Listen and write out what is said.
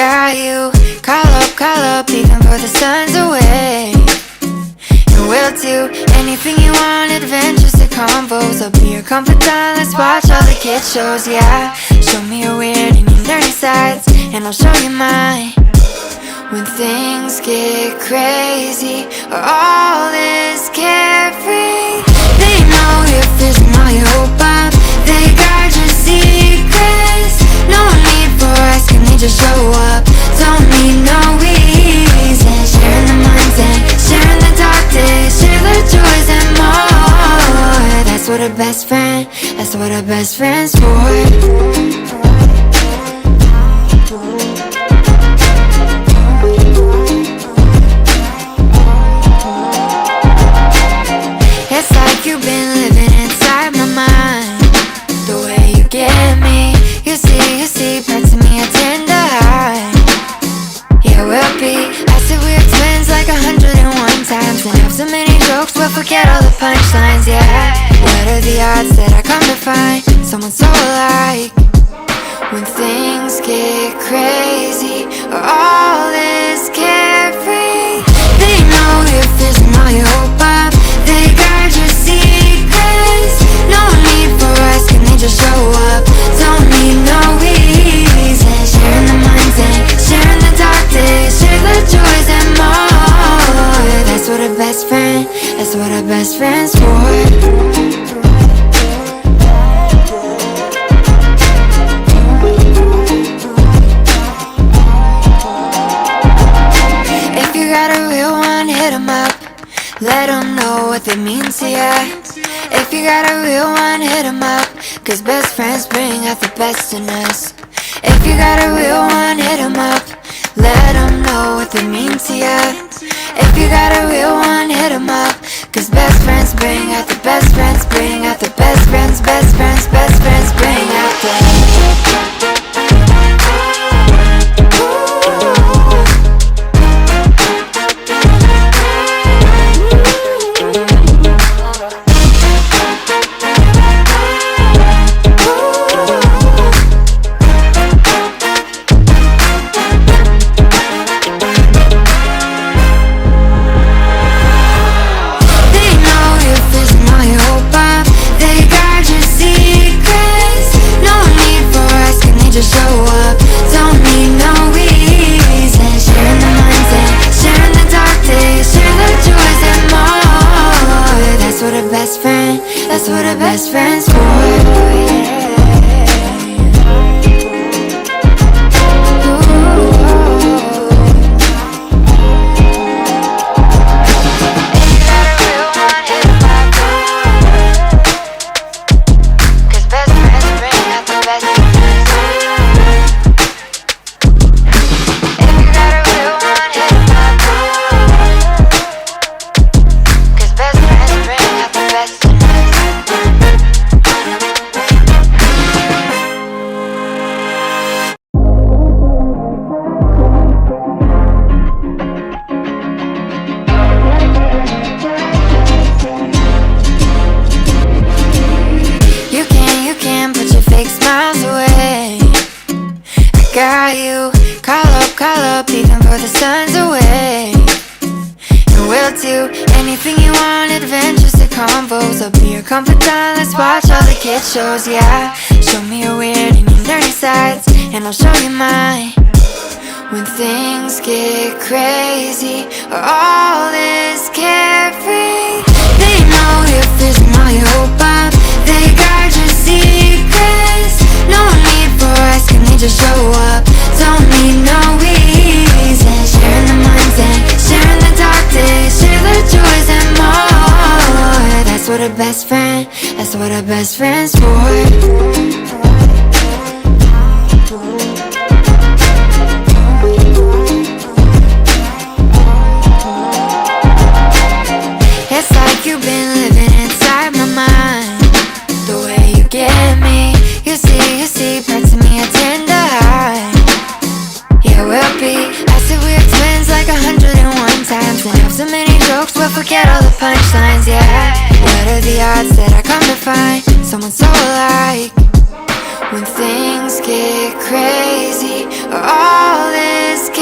got you. Call up, even for the sun's away. And we'll do anything you want, adventures to convos. I'll be your confidant, let's watch all the kids shows, yeah. Show me your weird and your nerdy sides, and I'll show you mine. When things get crazy, or all is carefree, they know you're fizzing all your hope up. They guard your secrets. No need for asking, they just show up. Don't need no reason. Sharing the minds and sharing the dark days, share the joys and more. That's what a best friend, that's what a best friend's for. It's like you've been living inside my mind. The way you get me, you see parts of me I tend to hide. Yeah, we'll be, I said we're twins like 101 times, and have so many jokes we'll forget all the punchlines, yeah. What are the odds that I come to find someone so alike? When things get crazy, or all is carefree, they know you're fizzing all your hope up. They guard your secrets. No need for asking, they just show up. Don't need no reason. Sharing the minds and sharing the dark days, share the joys and more. That's what a best friend, that's what a best friend's for. Let them know what they mean to ya. If you got a real one, hit them up, cause best friends bring out the best in us. If you got a real one, hit them up. Let them know what they mean to ya. If you got a real one, hit them up, cause best friends bring out the best friends, bring out the best friends, best friends, best friends bring out the that's what a best friend's for. Got you. Call up, even for the sun's away. And we'll do anything you want, adventures to convos. I'll be your confidant, let's watch all the kids shows, yeah. Show me your weird and your nerdy sides, and I'll show you mine. When things get crazy, or all is carefree, they know you're fizzing all your hope up. They guard your secrets. No need for asking, they just show up. Don't need no reason. Sharing the minds and sharing the dark days, share the joys and more. That's what a best friend, that's what a best friend's for. It's like you've been living inside my mind. The way you get me, you see parts of me I tend to hide. Yeah, we'll be, I said we're twins like 101 times, and have so many jokes we'll forget all the punchlines, yeah. What are the odds that I come to find someone so alike? When things get crazy, or all is chaos.